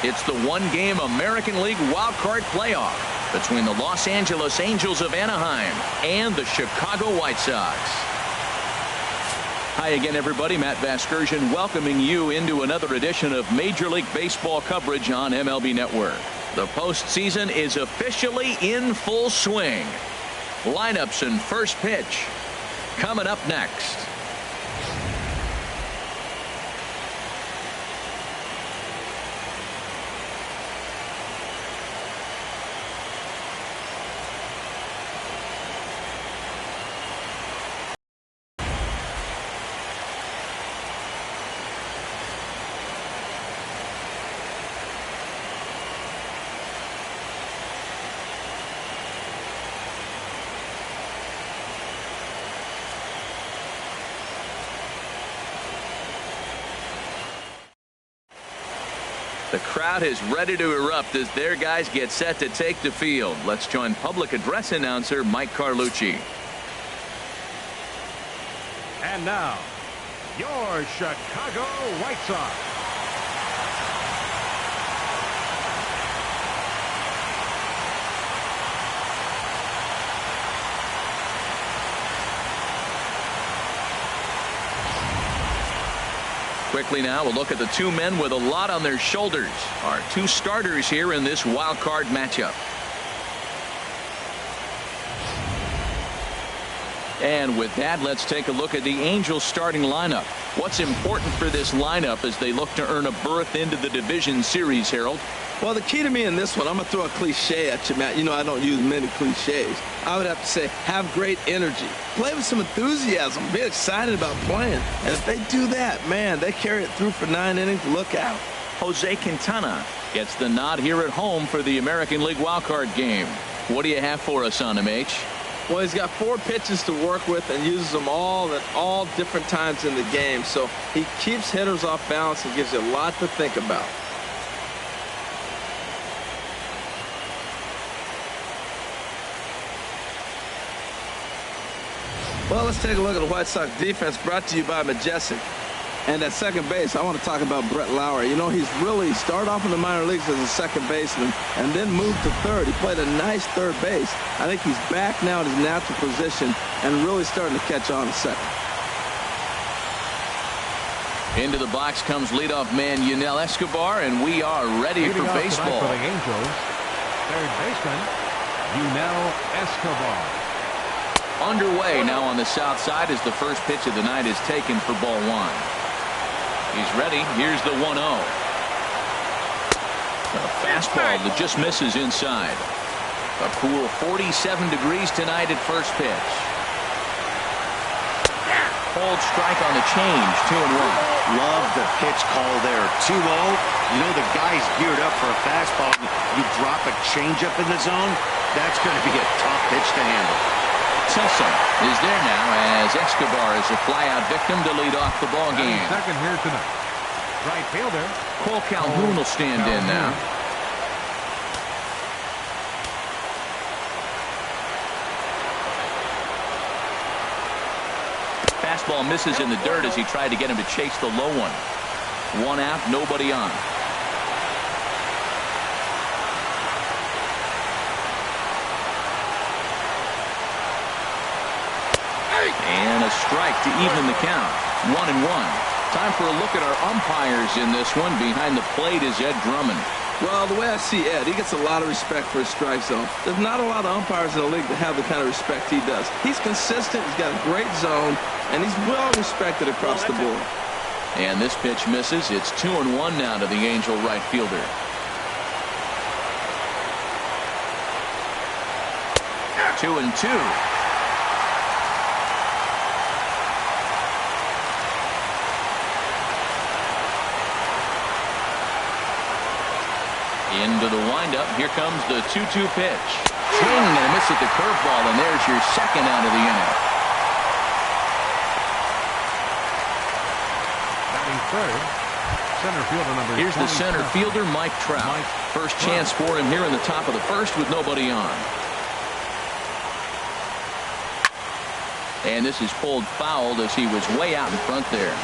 It's the one-game American League wildcard playoff between the Los Angeles Angels of Anaheim and the Chicago White Sox. Hi again, everybody. Matt Vasgersian welcoming you into another edition of Major League Baseball coverage on MLB Network. The postseason is officially in full swing. Lineups and first pitch coming up next. The crowd is ready to erupt as their guys get set to take the field. Let's join public address announcer Mike Carlucci. And now, your Chicago White Sox. Quickly now, we'll look at the two men with a lot on their shoulders. Our two starters here in this wild card matchup. And with that, let's take a look at the Angels starting lineup. What's important for this lineup as they look to earn a berth into the division series, Harold? Well, the key to me in this one, I'm going to throw a cliche at you, Matt. You know I don't use many cliches. I would have to say have great energy. Play with some enthusiasm. Be excited about playing. And if they do that, man, they carry it through for 9 innings. Look out. Jose Quintana gets the nod here at home for the American League wildcard game. What do you have for us on him, H? Well, he's got 4 pitches to work with and uses them all at all different times in the game. So he keeps hitters off balance and gives you a lot to think about. Well, let's take a look at the White Sox defense brought to you by Majestic. And at second base, I want to talk about Brett Lauer. You know, he's really started off in the minor leagues as a second baseman and then moved to third. He played a nice third base. I think he's back now in his natural position and really starting to catch on at second. Into the box comes leadoff man Yunel Escobar, and we are ready for baseball. For the Angels, third baseman Yunel Escobar. Underway now on the south side as the first pitch of the night is taken for ball 1. He's ready. Here's the 1-0. A fastball that just misses inside. A cool 47 degrees tonight at first pitch. Hold strike on the change. 2-1. Love the pitch call there. 2-0. You know the guy's geared up for a fastball. You drop a changeup in the zone, that's going to be a tough pitch to handle. Sosa is there now as Escobar is a fly-out victim to lead off the ball game. Second here tonight. Right fielder Cole Calhoun will stand in now. Fastball misses in the dirt as he tried to get him to chase the low one. 1 out, nobody on. And a strike to even the count. 1-1. Time for a look at our umpires in this one. Behind the plate is Ed Drummond. Well, the way I see Ed, he gets a lot of respect for his strike zone. There's not a lot of umpires in the league that have the kind of respect he does. He's consistent, he's got a great zone, and he's well respected across the board. And this pitch misses. It's 2-1 now to the Angel right fielder. Two and two. Into the windup. Here comes the 2-2 pitch. Swing and a miss at the curveball, and there's your second out of the inning. batting third, center fielder number 20. Here's the center fielder, Mike Trout. First chance for him here in the top of the first with nobody on. And this is pulled fouled as he was way out in front there.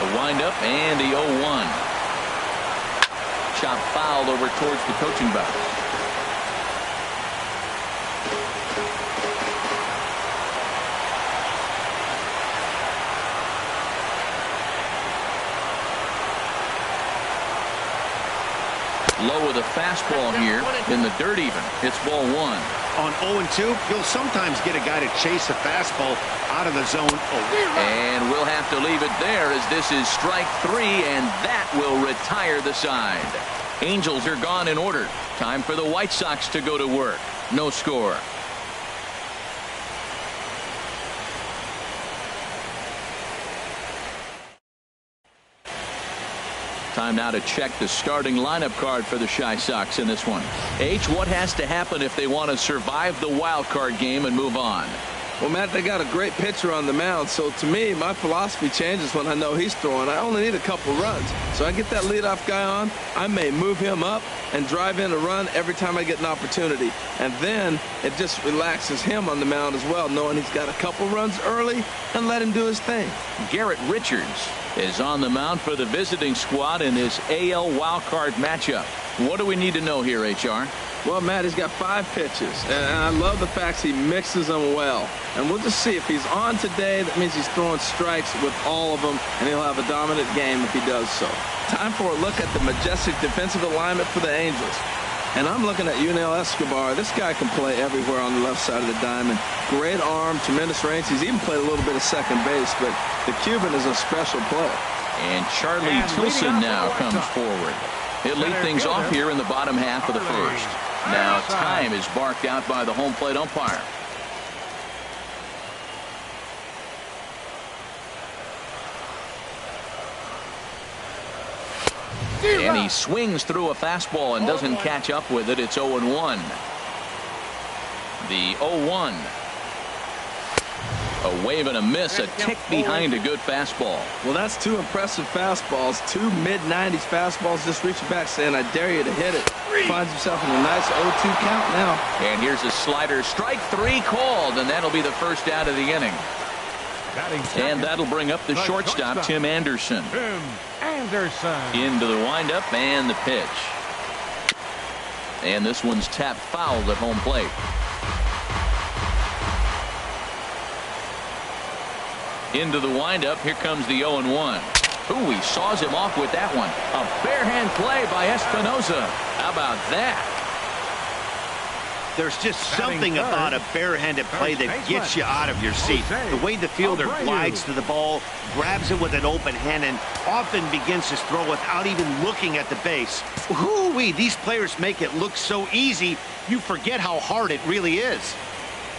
The The windup and the 0-1. Chop foul over towards the coaching box. Low with a fastball here in the dirt even. It's ball 1. On 0-2, you'll sometimes get a guy to chase a fastball out of the zone. And we'll have to leave it there as this is strike 3, and that will retire the side. Angels are gone in order. Time for the White Sox to go to work. No score. Time now to check the starting lineup card for the Chi Sox in this one. H, what has to happen if they want to survive the wild card game and move on? Well, Matt, they got a great pitcher on the mound, so to me, my philosophy changes when I know he's throwing. I only need a couple runs. So I get that leadoff guy on, I may move him up and drive in a run every time I get an opportunity. And then it just relaxes him on the mound as well, knowing he's got a couple runs early and let him do his thing. Garrett Richards is on the mound for the visiting squad in this AL wildcard matchup. What do we need to know here, HR? Well, Matt, he's got 5 pitches, and I love the fact he mixes them well. And we'll just see if he's on today. That means he's throwing strikes with all of them, and he'll have a dominant game if he does so. Time for a look at the majestic defensive alignment for the Angels. And I'm looking at Yunel Escobar. This guy can play everywhere on the left side of the diamond. Great arm, tremendous range. He's even played a little bit of second base, but the Cuban is a special player. And Charlie Tilson now comes forward. He'll lead things off here in the bottom half of the first. Now time is barked out by the home plate umpire. And he swings through a fastball and doesn't catch up with it. It's 0-1. The 0-1. A wave and a miss, a tick behind a good fastball. Well, that's 2 impressive fastballs. 2 mid-90s fastballs just reaching back saying, I dare you to hit it. Finds himself in a nice 0-2 count now. And here's a slider. Strike 3 called, and that'll be the first out of the inning. And that'll bring up the shortstop, Tim Anderson. Into the windup and the pitch. And this one's tapped foul at home plate. Into the windup. Here comes the 0-1. Ooh, he saws him off with that one. A barehand play by Espinosa. How about that? There's just something about a barehanded play that gets you out of your seat. The way the fielder glides to the ball, grabs it with an open hand, and often begins his throw without even looking at the base. Whoo-wee, these players make it look so easy, you forget how hard it really is.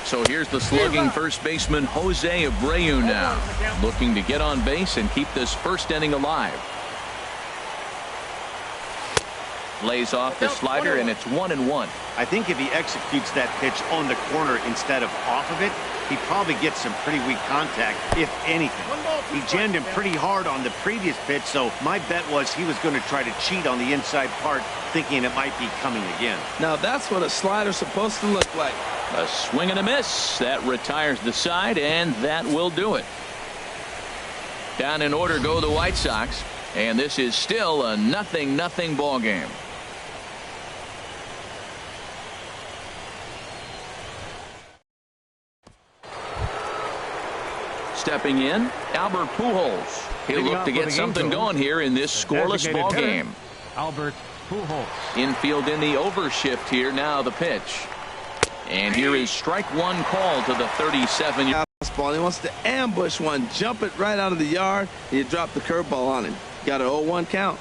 So here's the slugging first baseman Jose Abreu now, looking to get on base and keep this first inning alive. Lays off the slider, and it's 1-1. I think if he executes that pitch on the corner instead of off of it, he probably gets some pretty weak contact, if anything. He jammed him pretty hard on the previous pitch, so my bet was he was going to try to cheat on the inside part, thinking it might be coming again. Now that's what a slider's supposed to look like. A swing and a miss. That retires the side, and that will do it. Down in order go the White Sox, and this is still a 0-0 ball game. Stepping in, Albert Pujols. He'll look to get something going here in this scoreless ball game. Albert Pujols. Infield in the overshift here. Now the pitch. And here is strike 1 call to the 37-year-old. Fastball. He wants to ambush one, jump it right out of the yard. You drop the curveball on him. Got an 0-1 count.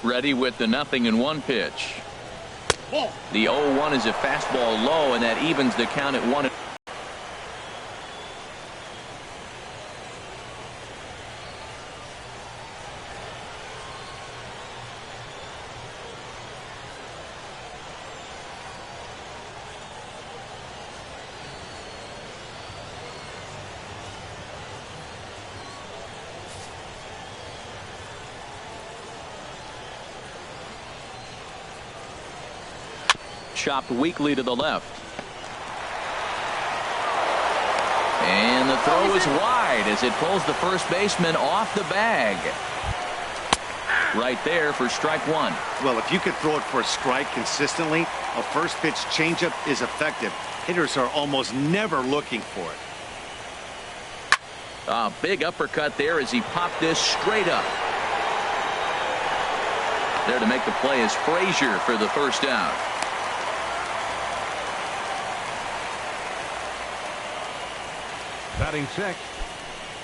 Ready with the 0-1 pitch. The 0-1 is a fastball low, and that evens the count at 1. Chopped weakly to the left. And the throw is wide as it pulls the first baseman off the bag. Right there for strike one. Well, if you could throw it for a strike consistently, a first pitch changeup is effective. Hitters are almost never looking for it. A big uppercut there as he popped this straight up. There to make the play is Frazier for the first out. Batting sixth,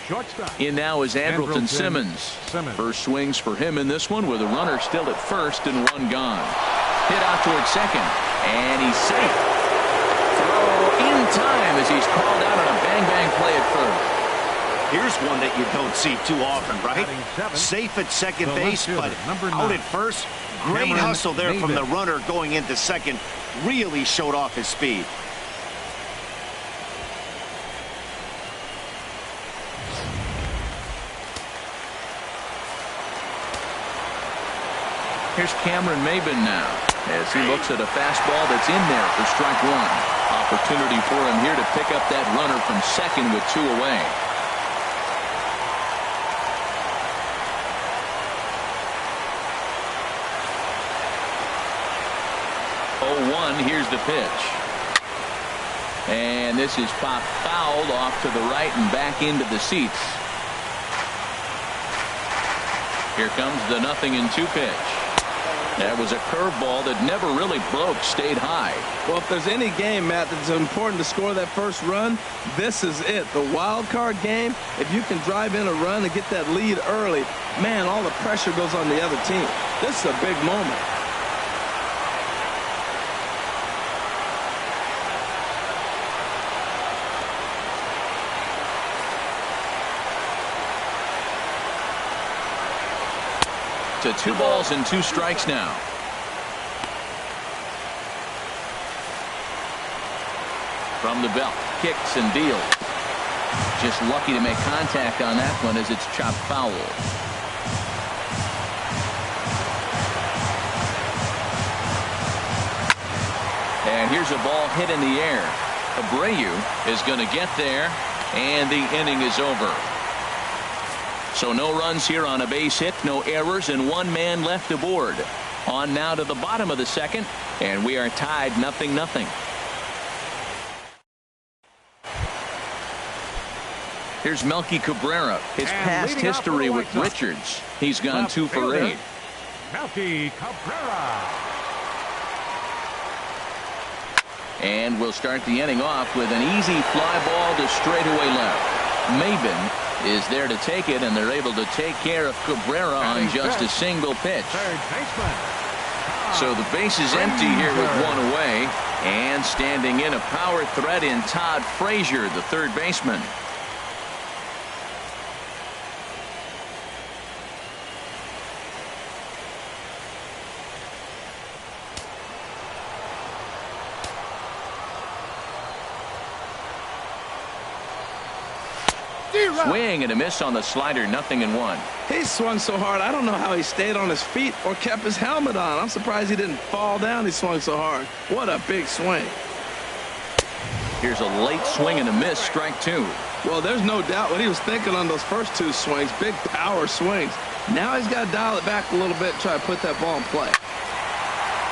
shortstop. In now is Andrelton Simmons. First swings for him in this one with a runner still at first and one gone. Hit out towards second, and he's safe. Throw in time as he's called out on a bang-bang play at first. Here's one that you don't see too often, right? Safe at second base, but out at first. Great hustle there from the runner going into second. Really showed off his speed. Here's Cameron Maybin now as he looks at a fastball that's in there for strike one. Opportunity for him here to pick up that runner from second with two away. 0-1. Here's the pitch. And this is popped fouled off to the right and back into the seats. Here comes the 0-2 pitch. That was a curveball that never really broke, stayed high. Well, if there's any game, Matt, that's important to score that first run, this is it. The wild card game, if you can drive in a run and get that lead early, man, all the pressure goes on the other team. This is a big moment. To 2 balls and 2 strikes now. From the belt, kicks and deals. Just lucky to make contact on that one as it's chopped foul. And here's a ball hit in the air. Abreu is going to get there, and the inning is over. So no runs here on a base hit, no errors, and 1 man left aboard. On now to the bottom of the second, and we are tied 0-0. Here's Melky Cabrera. His past history with Richards. He's gone 2 for 8. Melky Cabrera. And we'll start the inning off with an easy fly ball to straightaway left. Maybin is there to take it, and they're able to take care of Cabrera on just a single pitch. So the base is empty here with 1 away, and standing in a power threat in Todd Frazier, the third baseman. Swing and a miss on the slider, 0-1. He swung so hard, I don't know how he stayed on his feet or kept his helmet on. I'm surprised he didn't fall down. He swung so hard. What a big swing. Here's a late swing and a miss, strike 2. Well, there's no doubt what he was thinking on those first 2 swings. Big power swings. Now he's got to dial it back a little bit and try to put that ball in play.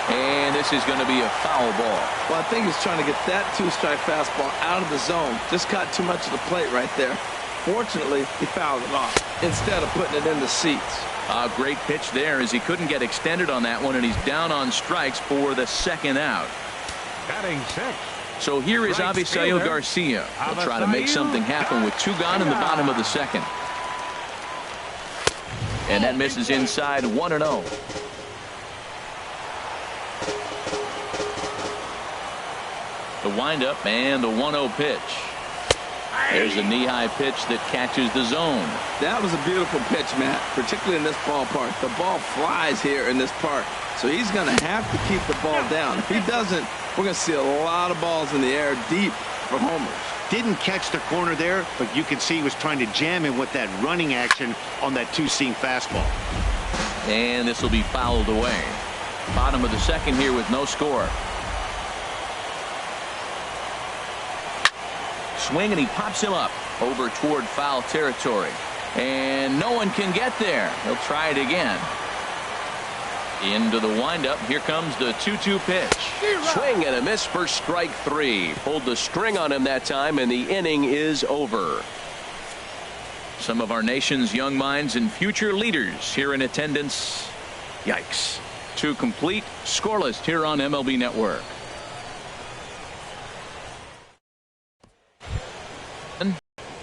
And this is going to be a foul ball. Well, I think he's trying to get that 2-strike fastball out of the zone. Just got too much of the plate right there. Fortunately, he fouled it off instead of putting it in the seats. A great pitch there as he couldn't get extended on that one, and he's down on strikes for the second out. Batting 6. So here is Avisail Garcia. He'll try to make something happen with 2 gone in the bottom of the second. And that misses inside, 1-0. The windup and the 1-0 pitch. There's a knee-high pitch that catches the zone. That was a beautiful pitch, Matt, particularly in this ballpark. The ball flies here in this park, so he's going to have to keep the ball down. If he doesn't, we're going to see a lot of balls in the air deep for homers. Didn't catch the corner there, but you can see he was trying to jam him with that running action on that 2-seam fastball. And this will be fouled away. Bottom of the second here with no score. Swing, and he pops him up over toward foul territory. And no one can get there. He'll try it again. Into the windup. Here comes the 2-2 pitch. Swing and a miss for strike 3. Pulled the string on him that time, and the inning is over. Some of our nation's young minds and future leaders here in attendance. Yikes. 2 complete, scoreless here on MLB Network.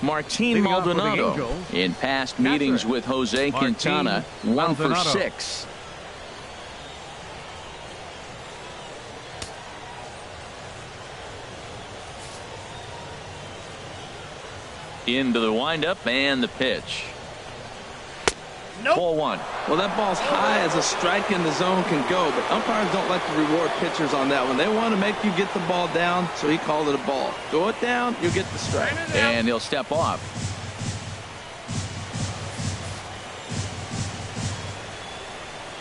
Martin Maldonado in past meetings with Jose Quintana, 1 for 6. Into the windup and the pitch. Nope. Ball 1. Well, that ball's high as a strike in the zone can go, but umpires don't like to reward pitchers on that one. They want to make you get the ball down, so he called it a ball. Go it down, you get the strike. And he'll step off.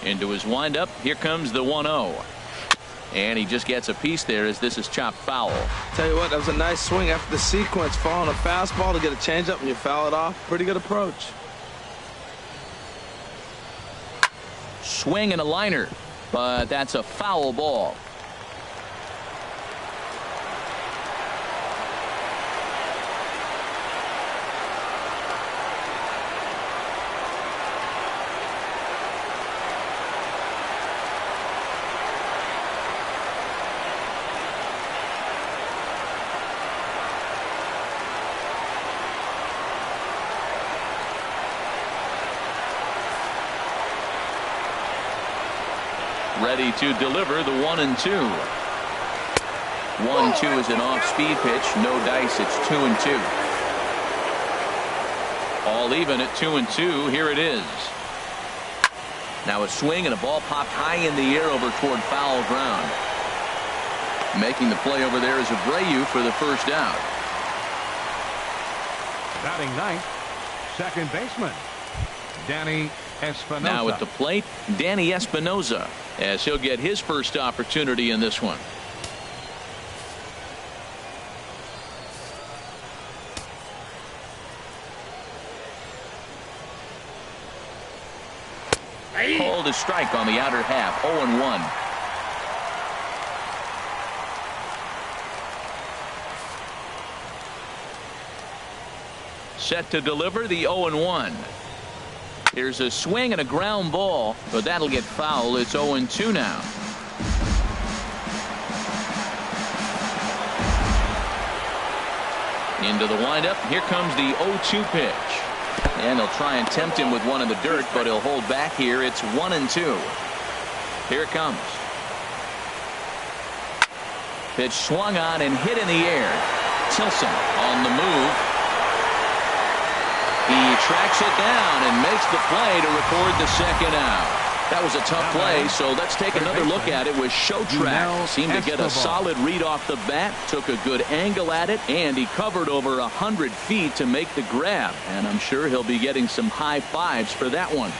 Into his windup. Here comes the 1-0. And he just gets a piece there as this is chopped foul. Tell you what, that was a nice swing after the sequence. Following a fastball to get a changeup and you foul it off. Pretty good approach. Swing and a liner, but that's a foul ball. Ready to deliver the 1-2. 1-2 is an off-speed pitch. No dice. It's 2-2. All even at 2-2. Here it is. Now a swing and a ball popped high in the air over toward foul ground. Making the play over there is Abreu for the first out. Batting ninth, second baseman Danny Espinosa. Now at the plate, Danny Espinosa, as he'll get his first opportunity in this one. Called a strike on the outer half. 0-1. Set to deliver the 0-1. Here's a swing and a ground ball, but that'll get foul. It's 0-2 now. Into the windup. Here comes the 0-2 pitch. And they'll try and tempt him with one in the dirt, but he'll hold back here. It's 1-2. Here it comes. Pitch swung on and hit in the air. Tilson on the move. He tracks it down and makes the play to record the second out. That was a tough play, so let's take another look at it with Show Track. Seemed to get a solid read off the bat, took a good angle at it, and he covered over 100 feet to make the grab. And I'm sure he'll be getting some high fives for that one.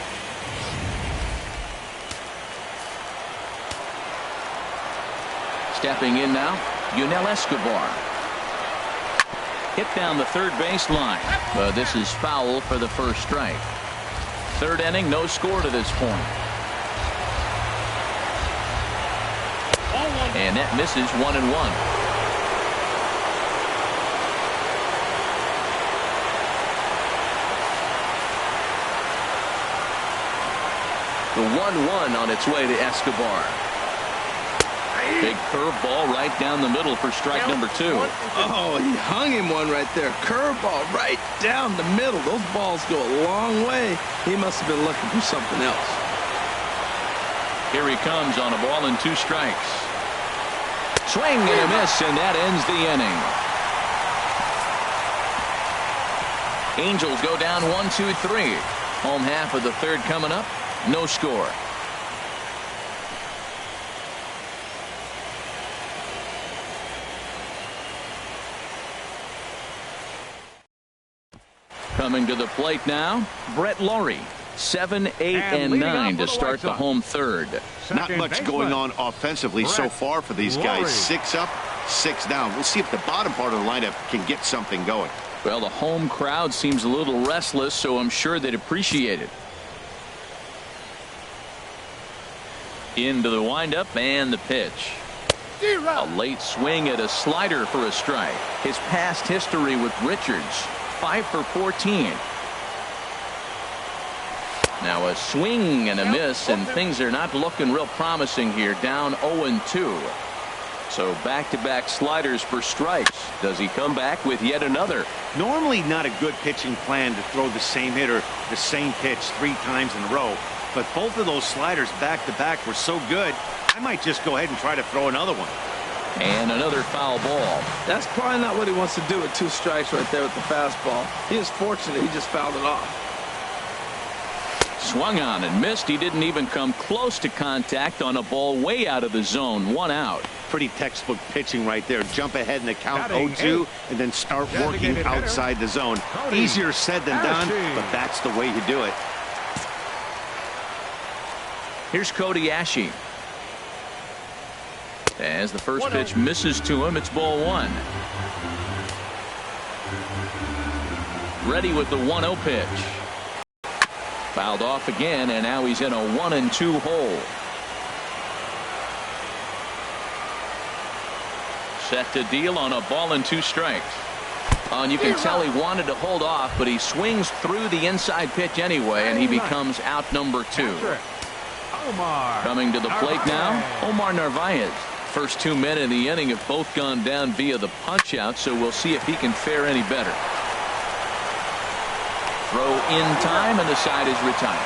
Stepping in now, Yunel Escobar. Hit down the third baseline, but this is foul for the first strike. Third inning, no score to this point. And that misses 1-1. The 1-1 on its way to Escobar. Big curveball right down the middle for strike number 2. Oh, he hung him one right there. Curveball right down the middle. Those balls go a long way. He must have been looking for something else. Here he comes on a ball and 2 strikes. Swing and a miss, and that ends the inning. Angels go down 1-2-3. Home half of the third coming up. No score. Coming to the plate now, Brett Laurie. 7, 8, and 9 to start the home third. Not much going on offensively so far for these guys. 6 up, 6 down. We'll see if the bottom part of the lineup can get something going. Well, the home crowd seems a little restless, so I'm sure they'd appreciate it. Into the windup and the pitch. A late swing at a slider for a strike. His past history with Richards, 5 for 14. Now a swing and a miss, and things are not looking real promising here. Down 0-2. So back-to-back sliders for strikes. Does he come back with yet another? Normally not a good pitching plan to throw the same hitter the same pitch 3 times in a row. But both of those sliders back-to-back were so good, I might just go ahead and try to throw another one. And another foul ball. That's probably not what he wants to do with 2 strikes right there with the fastball. He is fortunate he just fouled it off. Swung on and missed. He didn't even come close to contact on a ball way out of the zone. 1 out. Pretty textbook pitching right there. Jump ahead in the count 0-2 and then start working outside the zone. Easier said than done, but that's the way you do it. Here's Cody Ashe. As the first pitch misses to him, it's ball 1. Ready with the 1-0 pitch. Fouled off again, and now he's in a 1-2 hole. Set to deal on a ball and 2 strikes. And you can tell he wanted to hold off, but he swings through the inside pitch anyway, and he becomes out number 2. Coming to the plate now, Omar Narvaez. First 2 men in the inning have both gone down via the punch out, so we'll see if he can fare any better. Throw in time, and the side is retired.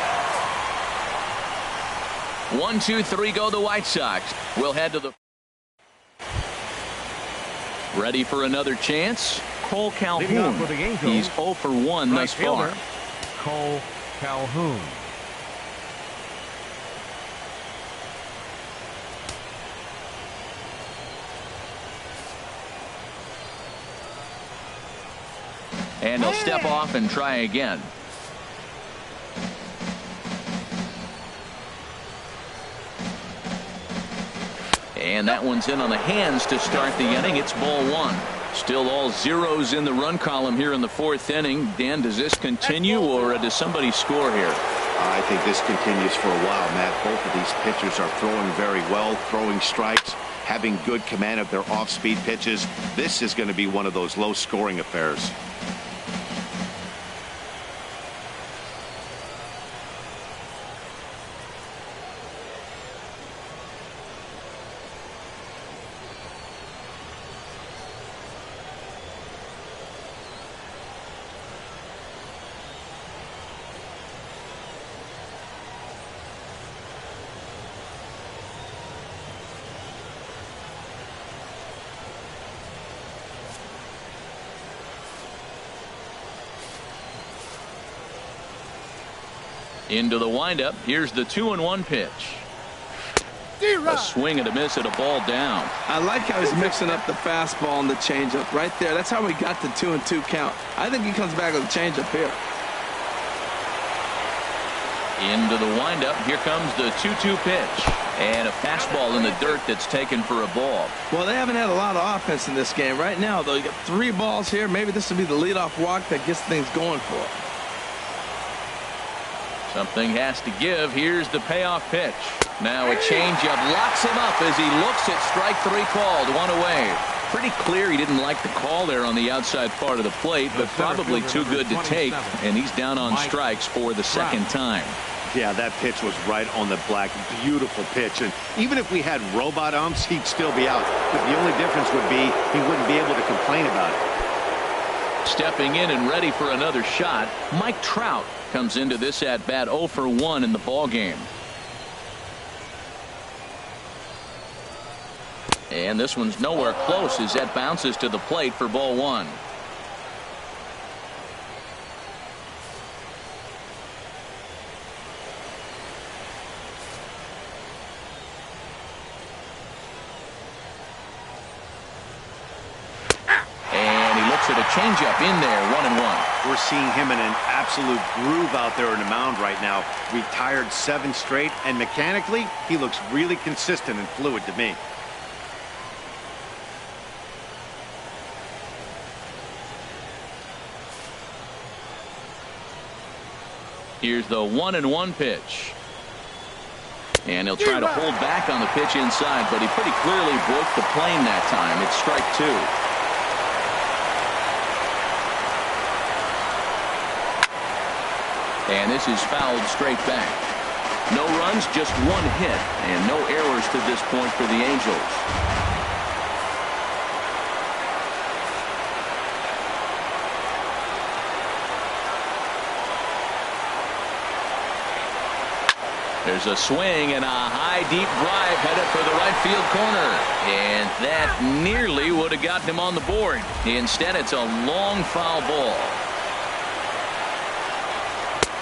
1, 2, 3 go the White Sox. We'll head to the ready for another chance. Cole Calhoun. He's 0 for 1 thus far. Cole Calhoun. And he'll step off and try again. And that one's in on the hands to start the inning. It's ball 1. Still all zeros in the run column here in the 4th inning. Dan, does this continue, or does somebody score here? I think this continues for a while, Matt. Both of these pitchers are throwing very well, throwing strikes, having good command of their off-speed pitches. This is going to be one of those low-scoring affairs. Into the windup. Here's the 2-1 pitch. A swing and a miss at a ball down. I like how he's mixing up the fastball and the changeup right there. That's how we got the 2-2 count. I think he comes back with a changeup here. Into the windup. Here comes the 2-2 pitch. And a fastball in the dirt that's taken for a ball. Well, they haven't had a lot of offense in this game. Right now, though, you got 3 balls here. Maybe this will be the leadoff walk that gets things going for him. Something has to give. Here's the payoff pitch. Now a changeup locks him up as he looks at strike 3 called. 1 away. Pretty clear he didn't like the call there on the outside part of the plate, but probably too good to take, and he's down on strikes for the 2nd time. Yeah, that pitch was right on the black. Beautiful pitch. And even if we had robot umps, he'd still be out. But the only difference would be he wouldn't be able to complain about it. Stepping in and ready for another shot, Mike Trout comes into this at bat 0 for 1 in the ball game. And this one's nowhere close as that bounces to the plate for ball 1. At a changeup in there, 1-1. We're seeing him in an absolute groove out there on the mound right now. Retired 7 straight, and mechanically, he looks really consistent and fluid to me. Here's the 1-1 pitch. And he'll try to hold back on the pitch inside, but he pretty clearly broke the plane that time. It's strike 2. And this is fouled straight back. No runs, just 1 hit, and no errors to this point for the Angels. There's a swing and a high deep drive headed for the right field corner, and that nearly would have gotten him on the board. Instead, it's a long foul ball.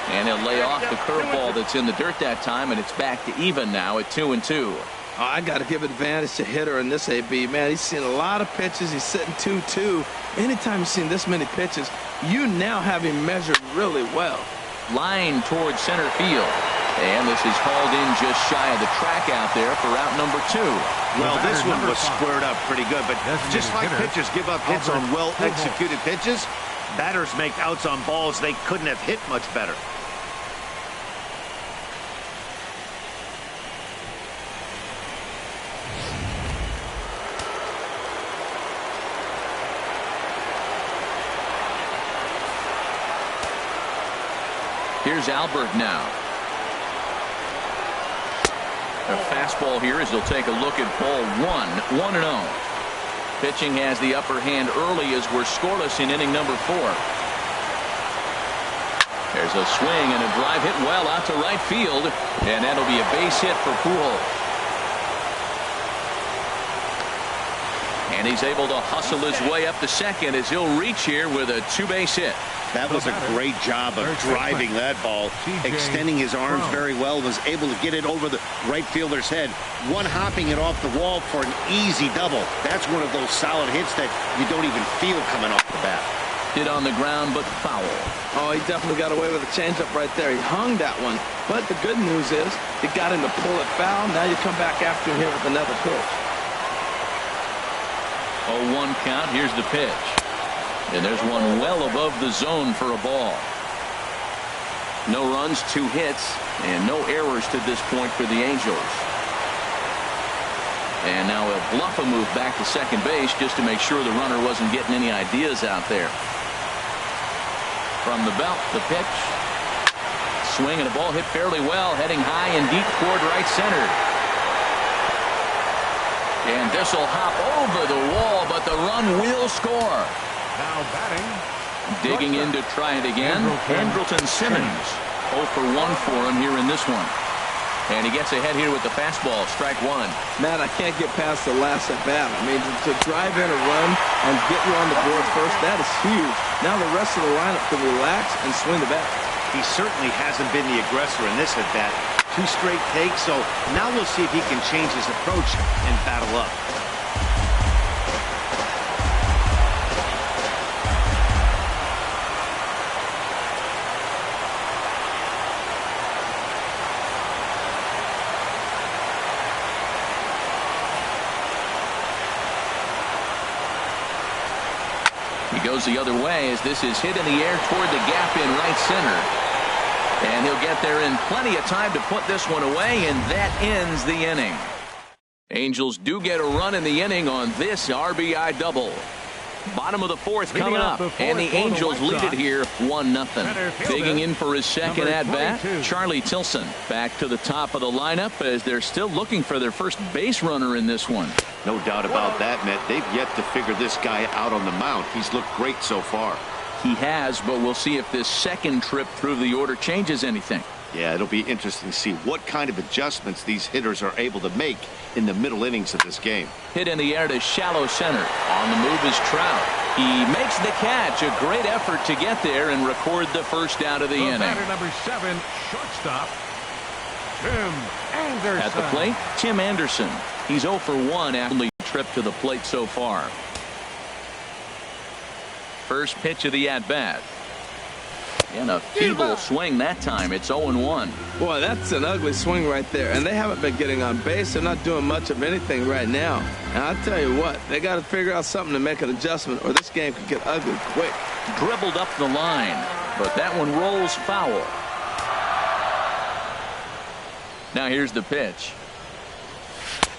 And he'll lay off the curveball that's in the dirt that time, and it's back to even now at 2-2. Oh, I got to give advantage to hitter in this AB. Man, he's seen a lot of pitches. He's sitting 2-2. Anytime you've seen this many pitches, you now have him measured really well. Line towards center field. And this is hauled in just shy of the track out there for out number 2. Well, this one was squared up pretty good, but just like pitchers give up hits on well-executed pitches, batters make outs on balls they couldn't have hit much better. Here's Albert now. A fastball here as he'll take a look at ball 1, 1-0. Pitching has the upper hand early as we're scoreless in inning number 4. There's a swing and a drive hit well out to right field, and that'll be a base hit for Pujols. And he's able to hustle his way up to second as he'll reach here with a 2-base hit. That was a great job of driving that ball, extending his arms very well, was able to get it over the right fielder's head, one-hopping it off the wall for an easy double. That's one of those solid hits that you don't even feel coming off the bat. Hit on the ground, but foul. Oh, he definitely got away with a changeup right there. He hung that one. But the good news is he got him to pull it foul. Now you come back after him here with another pitch. 0-1 count. Here's the pitch. And there's one well above the zone for a ball. No runs, 2 hits, and no errors to this point for the Angels. And now he'll bluff a move back to second base just to make sure the runner wasn't getting any ideas out there. From the belt, the pitch. Swing and a ball hit fairly well, heading high and deep toward right center. And this will hop over the wall, but the run will score. Now batting. Digging in to try it again. Andrelton Simmons. 0 for 1 for him here in this one. And he gets ahead here with the fastball. Strike 1. Man, I can't get past the last at bat. I mean, to drive in a run and get you on the board first, that is huge. Now the rest of the lineup can relax and swing the bat. He certainly hasn't been the aggressor in this at bat. 2 straight takes, so now we'll see if he can change his approach and battle up. He goes the other way as this is hit in the air toward the gap in right center. And he'll get there in plenty of time to put this one away, and that ends the inning. Angels do get a run in the inning on this RBI double. Bottom of the 4th coming up, and the Angels lead it here 1-0. Digging in for his second at-bat, Charlie Tilson. Back to the top of the lineup as they're still looking for their first base runner in this one. No doubt about that, Matt. They've yet to figure this guy out on the mound. He's looked great so far. He has, but we'll see if this second trip through the order changes anything. Yeah, it'll be interesting to see what kind of adjustments these hitters are able to make in the middle innings of this game. Hit in the air to shallow center. On the move is Trout. He makes the catch. A great effort to get there and record the first out of the inning. Batter number 7, shortstop, Tim Anderson. At the plate, Tim Anderson. He's 0 for 1 after the trip to the plate so far. First pitch of the at-bat. And a feeble swing that time. It's 0-1. Boy, that's an ugly swing right there. And they haven't been getting on base. They're not doing much of anything right now. And I'll tell you what, they got to figure out something to make an adjustment or this game could get ugly quick. Dribbled up the line, but that one rolls foul. Now here's the pitch.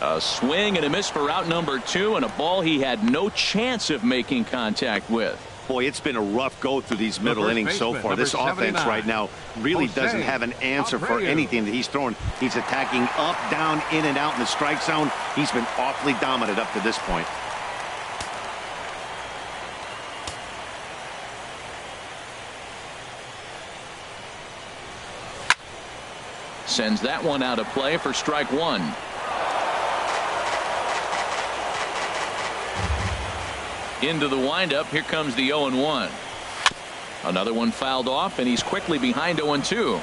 A swing and a miss for out number 2, and a ball he had no chance of making contact with. Boy, it's been a rough go through these middle innings so far. This offense right now really doesn't have an answer for anything that he's throwing. He's attacking up, down, in and out in the strike zone. He's been awfully dominant up to this point. Sends that one out of play for strike 1. Into the windup. Here comes the 0-1. Another one fouled off, and he's quickly behind 0-2.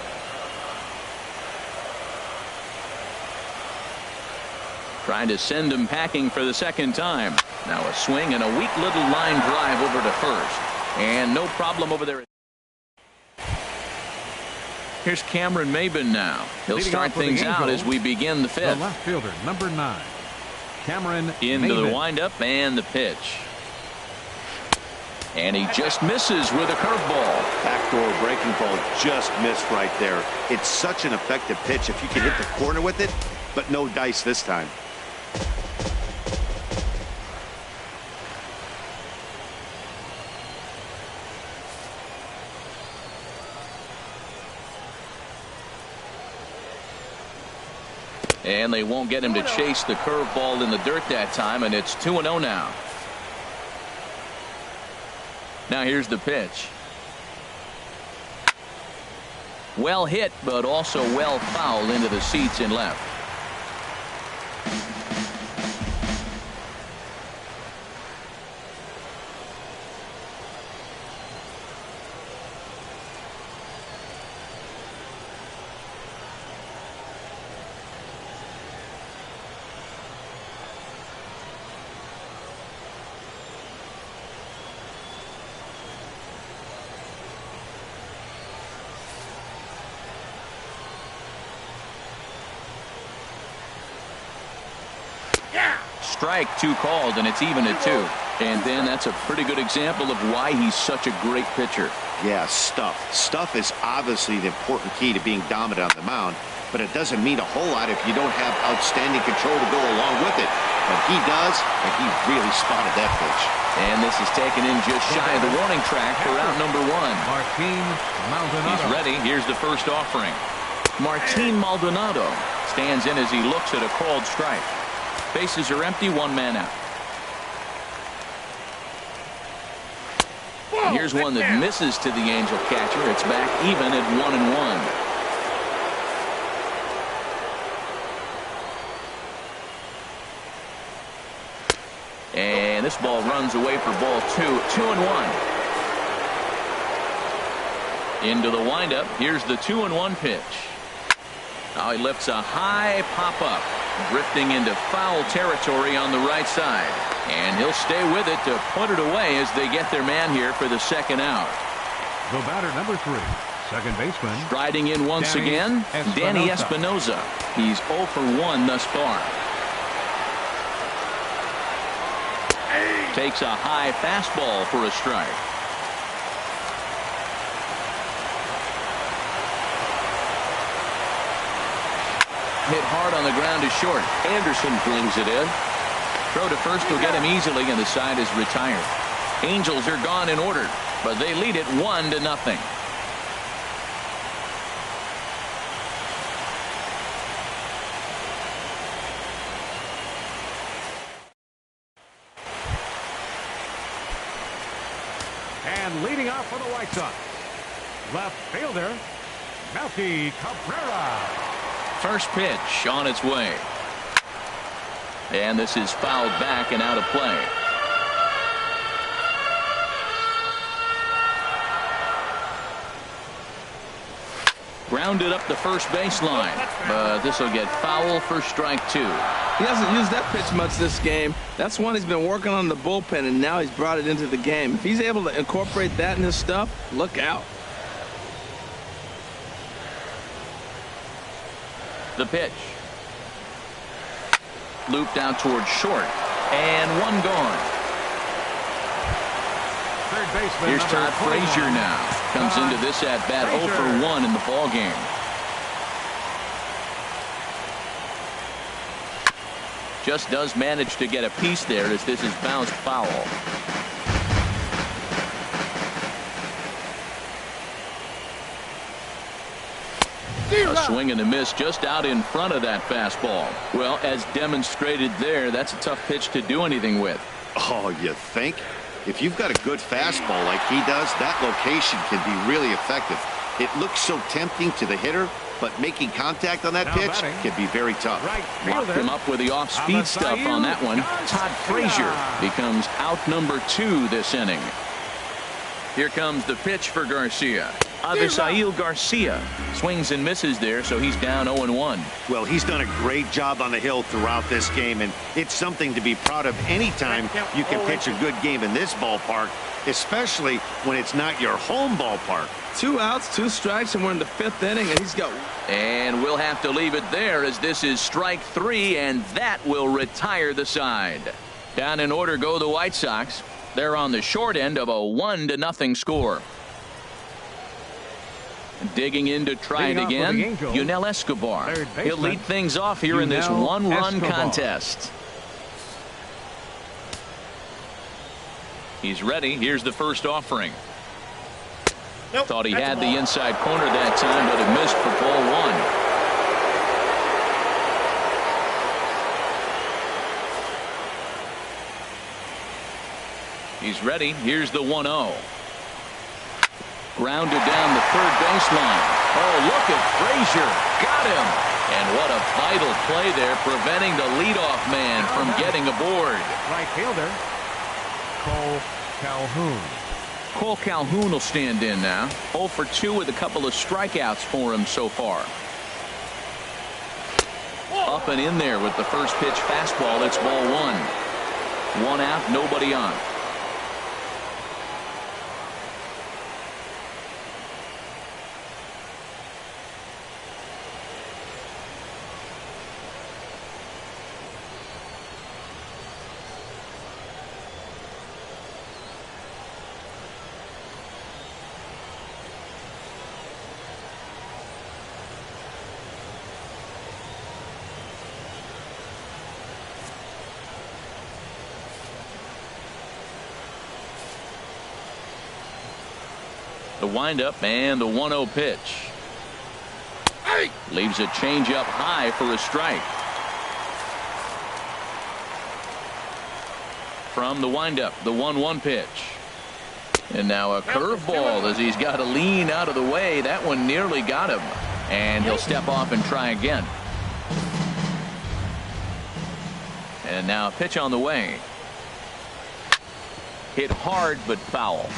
Trying to send him packing for the second time. Now a swing and a weak little line drive over to first. And no problem over there. Here's Cameron Maben now. He'll start things out as we begin the 5th. The left fielder, number 9, Cameron Into Maben. the windup and the pitch. And he just misses with a curveball. Backdoor breaking ball just missed right there. It's such an effective pitch if you can hit the corner with it, but no dice this time. And they won't get him to chase the curveball in the dirt that time, and it's 2-0 now. Now here's the pitch. Well hit, but also well fouled into the seats in left. Strike 2 called, and it's even at 2. And then that's a pretty good example of why he's such a great pitcher. Yeah, stuff. Stuff is obviously the important key to being dominant on the mound, but it doesn't mean a whole lot if you don't have outstanding control to go along with it. But he does, and he really spotted that pitch. And this is taken in just shy of the warning track for out number 1. Martin Maldonado. He's ready. Here's the first offering. Martin Maldonado stands in as he looks at a called strike. Bases are empty, 1 man out. And here's one that misses to the Angel catcher. It's back even at 1-1. And this ball runs away for ball 2. 2-1. Into the windup. Here's the 2-1 pitch. Now he lifts a high pop-up, drifting into foul territory on the right side. And he'll stay with it to put it away as they get their man here for the second out. The batter, number 3, second baseman. Striding in once again, Danny Espinosa. He's 0 for 1 thus far. Takes a high fastball for a strike. Hit hard on the ground to short. Anderson brings it in. Throw to first will get him easily, and the side is retired. Angels are gone in order, but they lead it 1-0. And leading off for the White Sox, left fielder, Melky Cabrera. First pitch on its way. And this is fouled back and out of play. Grounded up the first baseline, but this will get foul for strike 2. He hasn't used that pitch much this game. That's one he's been working on in the bullpen, and now he's brought it into the game. If he's able to incorporate that in his stuff, look out. The pitch. Looped out towards short. And 1 gone. Third baseman. Here's Todd Frazier now. Comes into this at bat 0 for 1 in the ball game. just does manage to get a piece there as this is bounced foul. A swing and a miss just out in front of that fastball. Well, as demonstrated there, that's a tough pitch to do anything with. Oh, you think? If you've got a good fastball like he does, that location can be really effective. It looks so tempting to the hitter, but making contact on that pitch can be very tough. Locked him up with the off-speed stuff on that one. Todd Frazier becomes out number 2 this inning. Here comes the pitch for Garcia. Avisail Garcia swings and misses there, so he's down 0-1. Well, he's done a great job on the hill throughout this game, and it's something to be proud of anytime you can pitch a good game in this ballpark, especially when it's not your home ballpark. 2 outs, 2 strikes, and we're in the 5th inning, and he's got... And we'll have to leave it there as this is strike 3, and that will retire the side. Down in order go the White Sox. They're on the short end of a 1-0 score. Digging in to try it again, Yunel Escobar. He'll lead things off here in this 1-run contest. He's ready. Here's the first offering. Thought he had the inside corner that time, but it missed for ball 1. He's ready. Here's the 1-0. Grounded down the third baseline. Oh, look at Frazier. Got him. And what a vital play there, preventing the leadoff man from getting aboard. Right fielder, Cole Calhoun. Cole Calhoun will stand in now. 0 for 2 with a couple of strikeouts for him so far. Up and in there with the first pitch fastball. It's ball 1. 1 out, nobody on. The windup and the 1-0 pitch. Leaves a changeup high for a strike. From the windup, the 1-1 pitch. And now a curveball as he's got to lean out of the way. That one nearly got him. And he'll step off and try again. And now a pitch on the way. Hit hard but foul.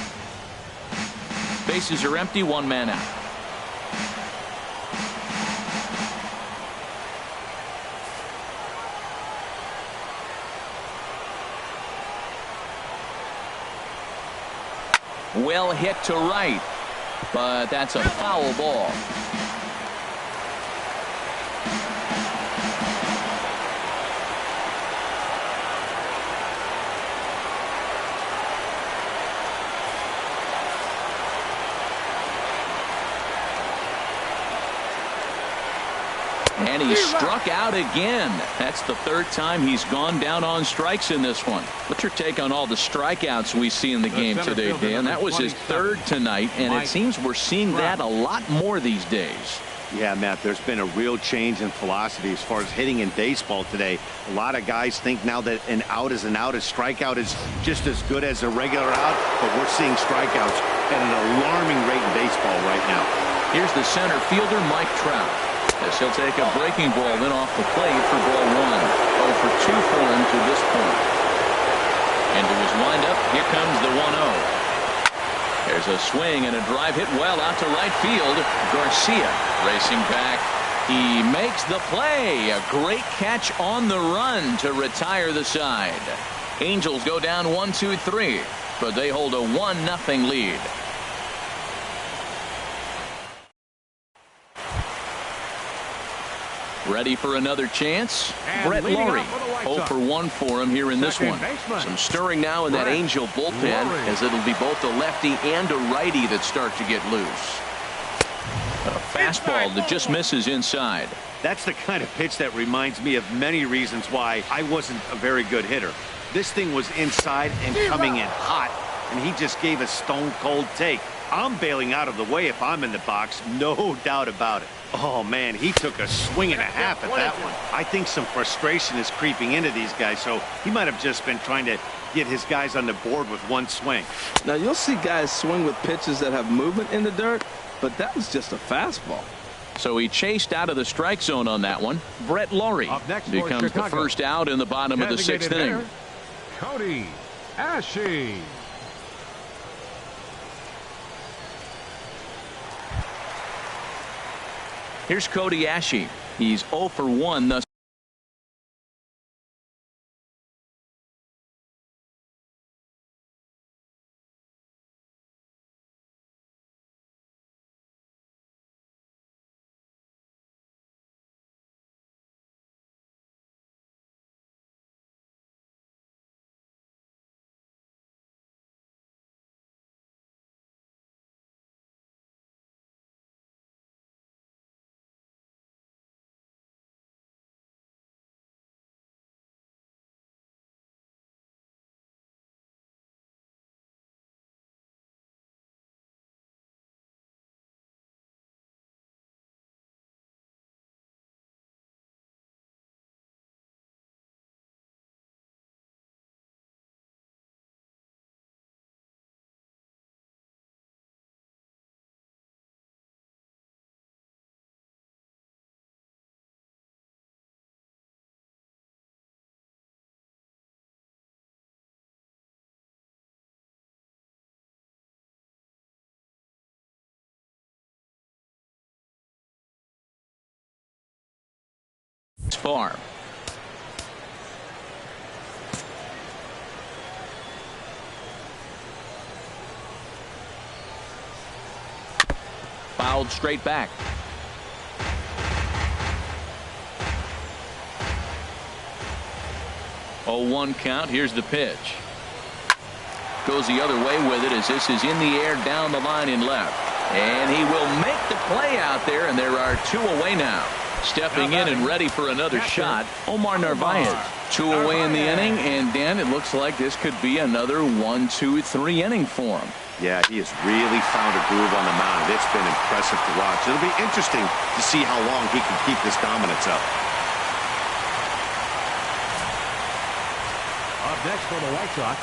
Bases are empty, 1 man out. Well hit to right, but that's a foul ball. And he struck out again. That's the 3rd time he's gone down on strikes in this one. What's your take on all the strikeouts we see in the game today, Dan? That was his 3rd tonight, and it seems we're seeing that a lot more these days. Yeah, Matt, there's been a real change in philosophy as far as hitting in baseball today. A lot of guys think now that an out is an out. A strikeout is just as good as a regular out, but we're seeing strikeouts at an alarming rate in baseball right now. Here's the center fielder, Mike Trout. As he'll take a breaking ball then off the plate for ball 1. 0 for 2 for him to this point. Into his windup, here comes the 1-0. There's a swing and a drive hit well out to right field. Garcia racing back. He makes the play. A great catch on the run to retire the side. Angels go down 1-2-3, but they hold a 1-0 lead. Ready for another chance? Brett Laurie. 0 for 1 for him here in this one. Some stirring now in that Angel bullpen, as it'll be both a lefty and a righty that start to get loose. A fastball that just misses inside. That's the kind of pitch that reminds me of many reasons why I wasn't a very good hitter. This thing was inside and coming in hot, and he just gave a stone-cold take. I'm bailing out of the way if I'm in the box, no doubt about it. Oh, man, he took a swing and a half at that one. I think some frustration is creeping into these guys, so he might have just been trying to get his guys on the board with one swing. Now, you'll see guys swing with pitches that have movement in the dirt, but that was just a fastball. So he chased out of the strike zone on that one. Brett Laurie becomes the first out in the bottom of the sixth inning. Cody Ashe. Here's Cody Ashe. He's 0 for 1 thus. Far. Fouled straight back. Oh, 1 count. Here's the pitch. Goes the other way with it as this is in the air down the line in left. And he will make the play out there, and there are 2 away now. Stepping in and ready for another shot, Omar Narvaez. 2 away in the inning, and Dan, it looks like this could be another 1, 2, 3 inning for him. Yeah, he has really found a groove on the mound. It's been impressive to watch. It'll be interesting to see how long he can keep this dominance up. Up next for the White Sox,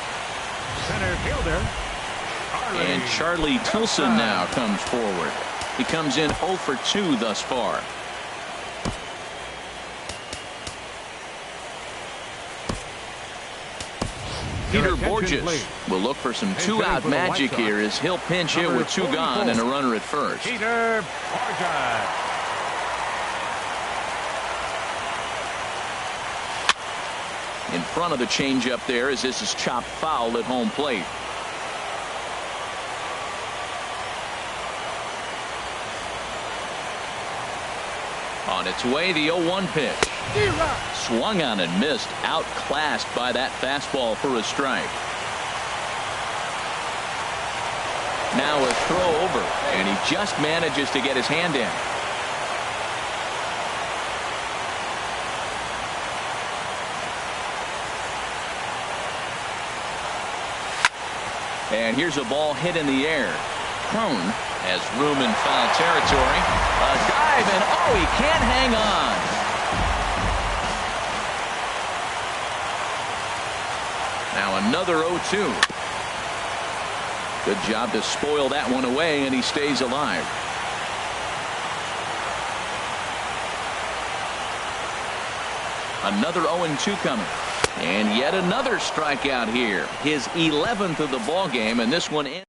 center fielder And Charlie Tilson now comes forward. He comes in 0 for 2 thus far. Peter Borges will look for some 2-out magic here as he'll pinch hit with 2 gone and a runner at first. Peter Borges. In front of the changeup there as this is chopped foul at home plate. On its way, the 0-1 pitch. Swung on and missed, outclassed by that fastball for a strike. Now a throw over, and he just manages to get his hand in. And here's a ball hit in the air. Crone has room in foul territory. A dive, and oh, he can't hang on. Now another 0-2. Good job to spoil that one away, and he stays alive. Another 0-2 coming. And yet another strikeout here. His 11th of the ball game, and this one in.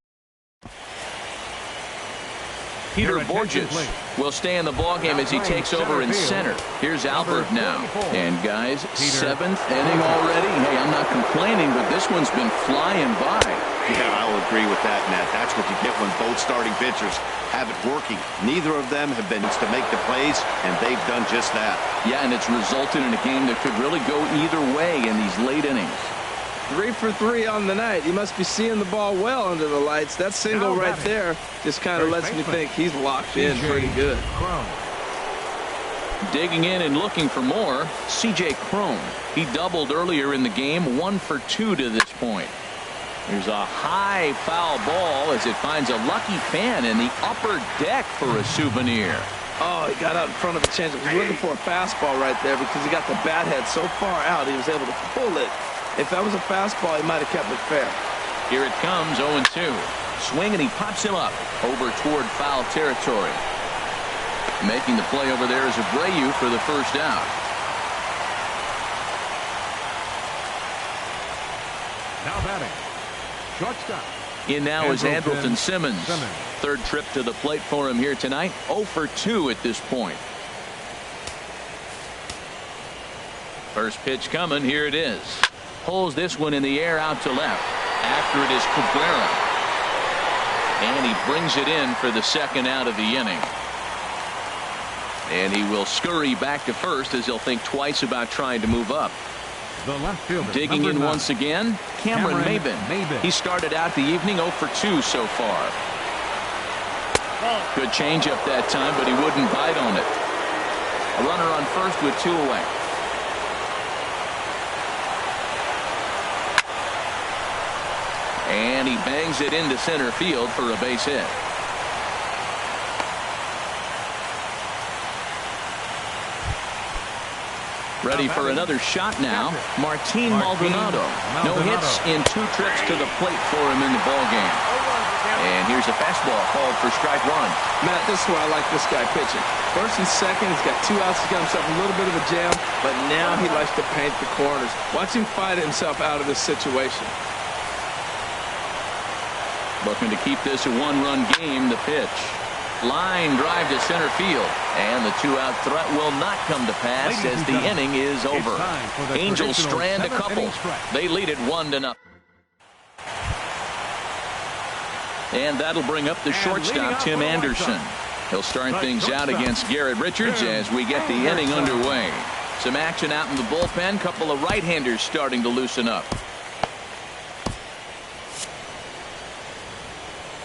Peter Borges will stay in the ballgame as he takes over in center. Here's Albert now. And guys, 7th inning already. Hey, I'm not complaining, but this one's been flying by. Yeah, I'll agree with that, Nat. That's what you get when both starting pitchers have it working. Neither of them have been to make the plays, and they've done just that. Yeah, and it's resulted in a game that could really go either way in these late innings. 3 for 3 on the night. He must be seeing the ball well under the lights. That single right there just kind of lets me think he's locked in pretty good. Digging in and looking for more, C.J. Cron. He doubled earlier in the game, 1 for 2 to this point. There's a high foul ball as it finds a lucky fan in the upper deck for a souvenir. Oh, he got out in front of the changeup. He was looking for a fastball right there because he got the bat head so far out he was able to pull it. If that was a fastball, he might have kept it fair. Here it comes, 0-2. Swing, and he pops him up over toward foul territory. Making the play over there is Abreu for the first out. Now batting, shortstop. In now is Andrelton Simmons. Third trip to the plate for him here tonight. 0 for 2 at this point. First pitch coming. Here it is. Pulls this one in the air out to left. After it is Cabrera. And he brings it in for the second out of the inning. And he will scurry back to first as he'll think twice about trying to move up. The left fielder, digging in once again, Cameron Maybin. He started out the evening 0 for 2 so far. Good changeup that time, but he wouldn't bite on it. A runner on first with 2 away. And he bangs it into center field for a base hit. Ready for another shot now. Martin Maldonado. No hits in 2 trips to the plate for him in the ballgame. And here's a fastball called for strike 1. Matt, this is why I like this guy pitching. First and second, he's got 2 outs. He's got himself a little bit of a jam, but now he likes to paint the corners. Watch him fight himself out of this situation. Looking to keep this a 1-run game. The pitch. Line drive to center field, and the 2-out threat will not come to pass as the inning is over. Angels strand a couple. They lead it 1-0. And that'll bring up the shortstop, Tim Anderson. He'll start things out against Garrett Richards as we get the inning underway. Some action out in the bullpen. Couple of right-handers starting to loosen up.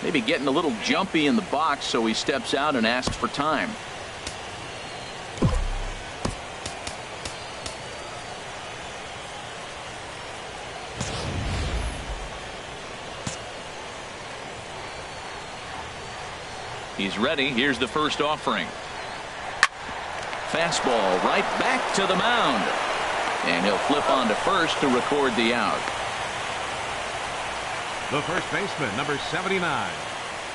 Maybe getting a little jumpy in the box, so he steps out and asks for time. He's ready. Here's the first offering. Fastball right back to the mound. And he'll flip on to first to record the out. The first baseman, number 79,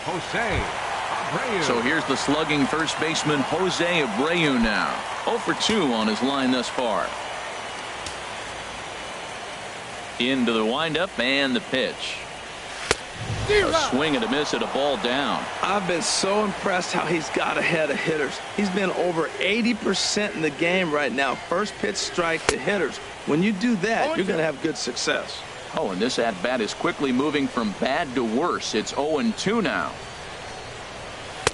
Jose Abreu. So here's the slugging first baseman, Jose Abreu now. 0 for 2 on his line thus far. Into the windup and the pitch. A swing and a miss at a ball down. I've been so impressed how he's got ahead of hitters. He's been over 80% in the game right now. First pitch strike to hitters. When you do that, you're going to have good success. Oh, and this at-bat is quickly moving from bad to worse. It's 0-2 now.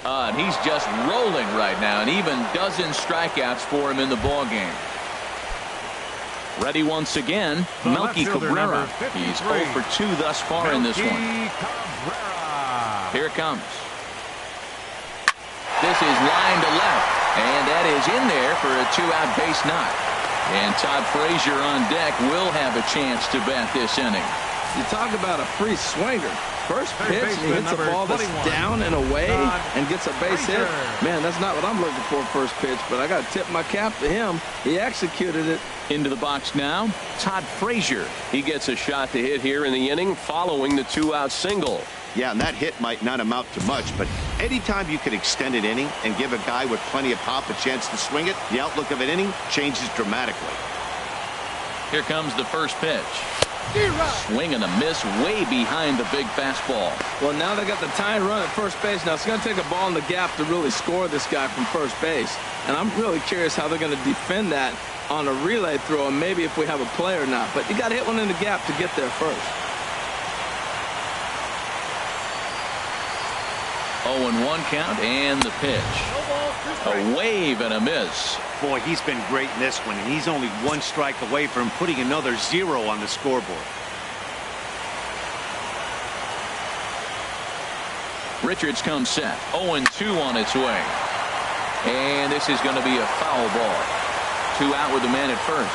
And he's just rolling right now, and even dozen strikeouts for him in the ballgame. Ready once again, Melky Cabrera. He's 0 for 2 thus far in this one. Here it comes. This is line to left, and that is in there for a 2-out base knock. And Todd Frazier on deck will have a chance to bat this inning. You talk about a free swinger. First pitch, and he hits a ball that's down and away and gets a base hit. Man, that's not what I'm looking for first pitch, but I got to tip my cap to him. He executed it. Into the box now, Todd Frazier. He gets a shot to hit here in the inning following the 2-out single. Yeah, and that hit might not amount to much, but anytime you can extend an inning and give a guy with plenty of pop a chance to swing it, the outlook of an inning changes dramatically. Here comes the first pitch. Swing and a miss way behind the big fastball. Well, now they got the tying run at first base. Now it's going to take a ball in the gap to really score this guy from first base. And I'm really curious how they're going to defend that on a relay throw, and maybe if we have a play or not. But you got to hit one in the gap to get there first. 0-1 count and the pitch. A wave and a miss. Boy, he's been great in this one, and he's only 1 strike away from putting another 0 on the scoreboard. Richards comes set. 0-2 on its way. And this is going to be a foul ball. 2 out with the man at first.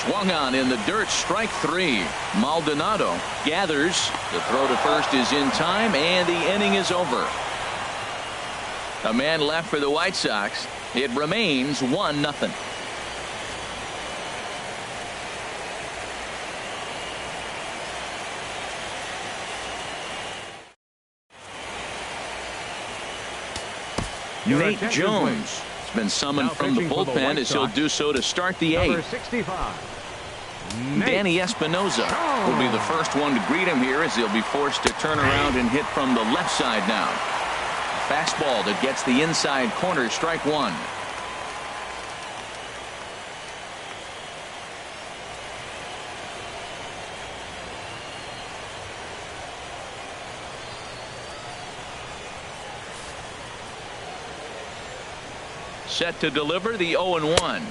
Swung on in the dirt. Strike 3. Maldonado gathers. The throw to first is in time, and the inning is over. A man left for the White Sox. It remains 1-0. Nate Jones has been summoned from the bullpen as he'll do so to start the 8th. 65. Danny Espinoza will be the first one to greet him here as he'll be forced to turn around and hit from the left side now. Fastball that gets the inside corner. Strike 1. Set to deliver the 0-1.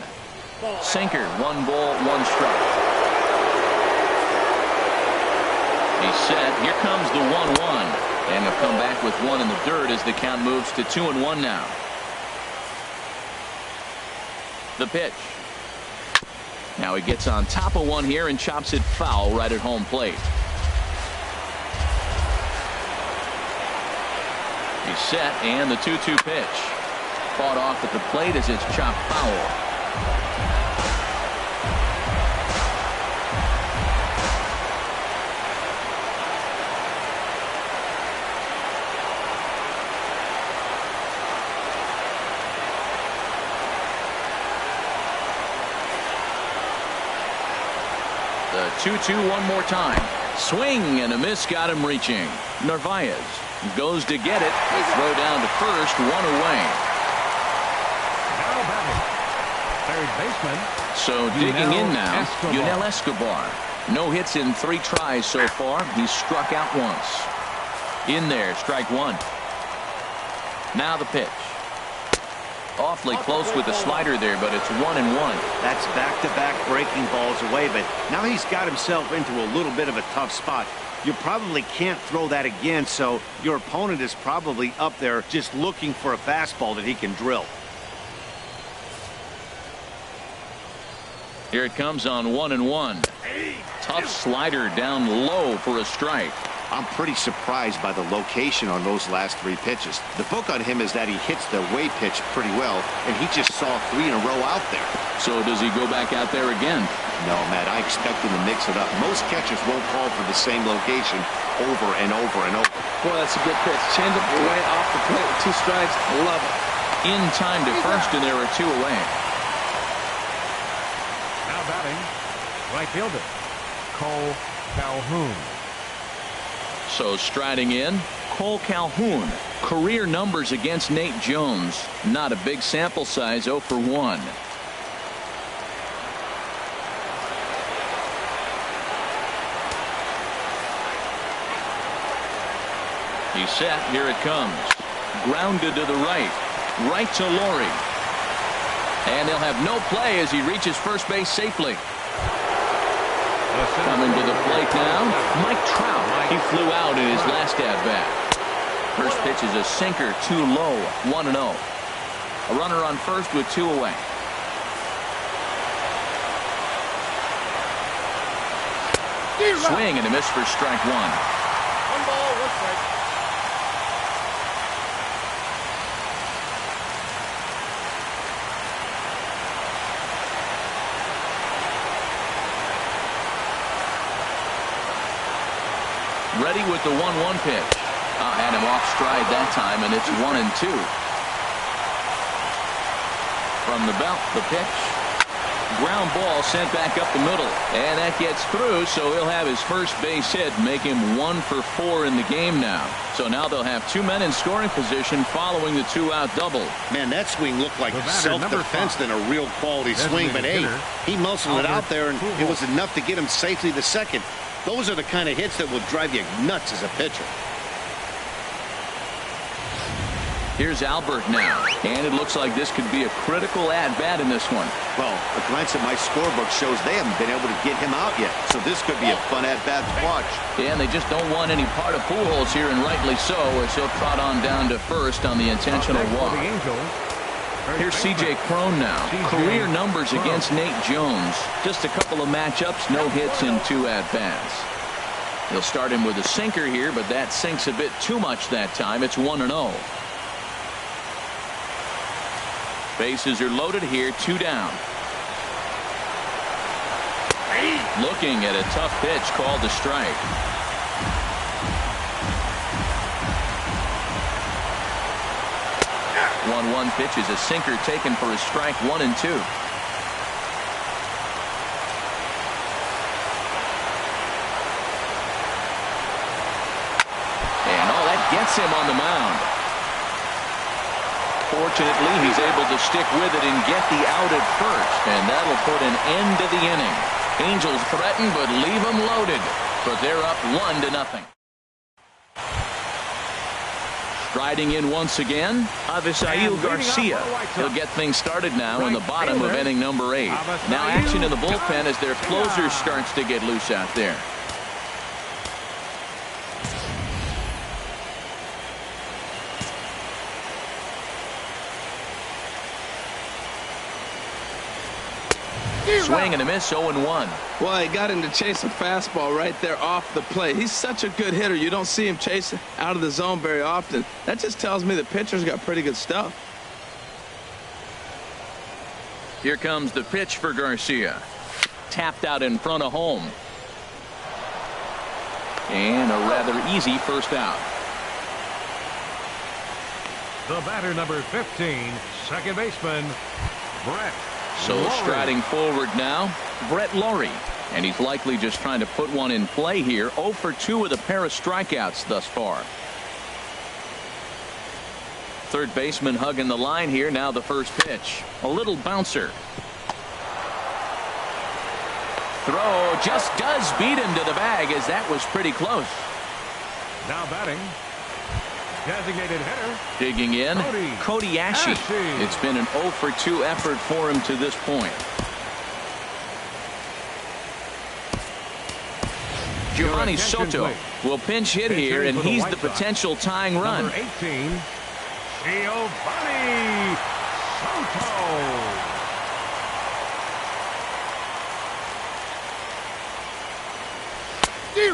Sinker. 1 ball, 1 strike. He's set. Here comes the 1-1. And he'll come back with 1 in the dirt as the count moves to 2-1 now. The pitch. Now he gets on top of 1 here and chops it foul right at home plate. He's set, and the 2-2 pitch. Fought off at the plate as it's chopped foul. The 2-2 one more time. Swing and a miss got him reaching. Narvaez goes to get it. Throw down to first, 1 away. Third baseman. So digging in now, Yunel Escobar. No hits in 3 tries so far. He's struck out once. In there, strike 1. Now the pitch. Awfully close with the slider there, but it's 1-1. That's back-to-back breaking balls away, but now he's got himself into a little bit of a tough spot. You probably can't throw that again, so your opponent is probably up there just looking for a fastball that he can drill. Here it comes on 1-1. Tough slider down low for a strike. I'm pretty surprised by the location on those last 3 pitches. The book on him is that he hits the away pitch pretty well, and he just saw 3 in a row out there. So does he go back out there again? No, Matt, I expect him to mix it up. Most catchers won't call for the same location over and over and over. Boy, that's a good pitch. Changeup away off the plate with 2 strikes. Love it. In time to first, and there are 2 away. Now batting, right fielder, Cole Calhoun. So striding in, Cole Calhoun. Career numbers against Nate Jones. Not a big sample size, 0 for 1. He's set. Here it comes. Grounded to the right. Right to Laurie. And they'll have no play as he reaches first base safely. Coming to the plate now, Mike Trout. He flew out in his last at-bat. First pitch is a sinker, too low, 1-0. A runner on first with 2 away. Swing and a miss for strike 1. 1 ball, 1 strike. Ready with the 1-1 pitch. Had him off stride that time, and it's 1-2. From the belt, the pitch. Ground ball sent back up the middle, and that gets through, so he'll have his first base hit, make him 1 for 4 in the game now. So now they'll have 2 men in scoring position following the 2-out double. Man, that swing looked like self-defense than a real quality swing, but hey, he muscled it out there, and it was enough to get him safely to second. Those are the kind of hits that will drive you nuts as a pitcher. Here's Albert now, and it looks like this could be a critical at-bat in this one. Well, a glance at my scorebook shows they haven't been able to get him out yet, so this could be a fun at-bat to watch. Yeah, and they just don't want any part of Pujols here, and rightly so, as he'll trot on down to first on the intentional walk. Here's C.J. Cron now. Career numbers against Nate Jones. Just a couple of matchups, no hits in 2 at-bats. He'll start him with a sinker here, but that sinks a bit too much that time. It's 1-0. Bases are loaded here, 2 down. Looking at a tough pitch called a strike. One pitch is a sinker taken for a strike, 1-2. And that gets him on the mound. Fortunately, he's able to stick with it and get the out at first, and that'll put an end to the inning. Angels threaten, but leave them loaded. But they're up 1-0. Striding in once again, Avisail Garcia. He'll get things started now in the bottom of inning number 8. Now action in the bullpen as their closer starts to get loose out there. Swing and a miss, 0-1. Well, he got him to chase a fastball right there off the plate. He's such a good hitter. You don't see him chasing out of the zone very often. That just tells me the pitcher's got pretty good stuff. Here comes the pitch for Garcia. Tapped out in front of home. And a rather easy first out. The batter, number 15, second baseman, Brett. So striding forward now, Brett Laurie. And he's likely just trying to put one in play here. 0 for 2 with a pair of strikeouts thus far. Third baseman hugging the line here. Now the first pitch. A little bouncer. Throw just does beat him to the bag, as that was pretty close. Now batting, designated hitter, digging in, Cody Ashe. It's been an 0 for 2 effort for him to this point. Giovanni Soto will pinch hit here, and he's the potential tying run. Number 18, Giovanni Soto.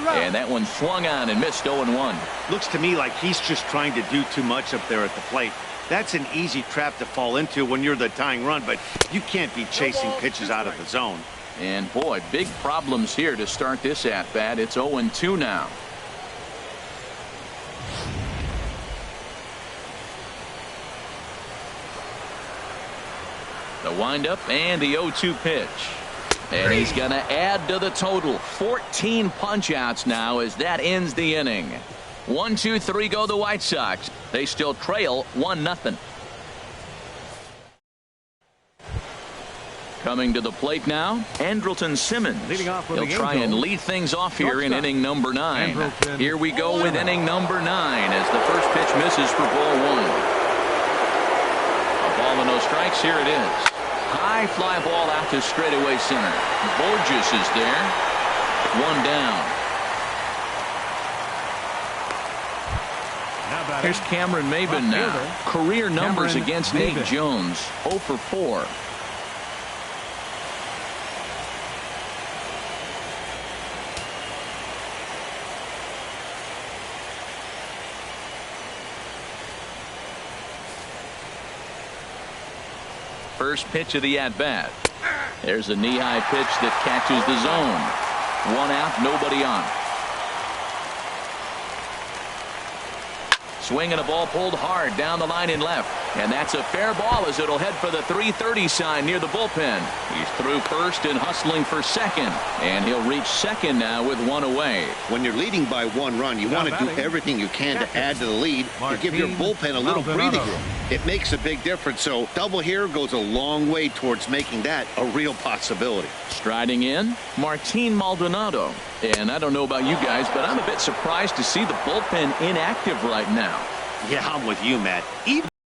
And that one swung on and missed, 0-1. Looks to me like he's just trying to do too much up there at the plate. That's an easy trap to fall into when you're the tying run, but you can't be chasing pitches out of the zone. And boy, big problems here to start this at bat. It's 0-2 now. The windup and the 0-2 pitch. And he's going to add to the total. 14 punch-outs now as that ends the inning. 1-2-3 go the White Sox. They still trail 1-0. Coming to the plate now, Andrelton Simmons. He'll try and lead things off here in inning number 9. Here we go with inning number 9 as the first pitch misses for ball 1. A ball and no strikes. Here it is. High fly ball out to straightaway center. Borges is there. 1 down. Here's Cameron Maybin now. Career numbers against Nate Jones. 0 for 4. First pitch of the at-bat. There's a knee-high pitch that catches the zone. 1 out, nobody on. Swing and a ball pulled hard down the line in left. And that's a fair ball as it'll head for the 330 sign near the bullpen. He's through first and hustling for second. And he'll reach second now with 1 away. When you're leading by 1 run, you want to do everything you can to add to the lead and give your bullpen a little breathing room. It makes a big difference. So double here goes a long way towards making that a real possibility. Striding in, Martin Maldonado. And I don't know about you guys, but I'm a bit surprised to see the bullpen inactive right now. Yeah, I'm with you, Matt. Even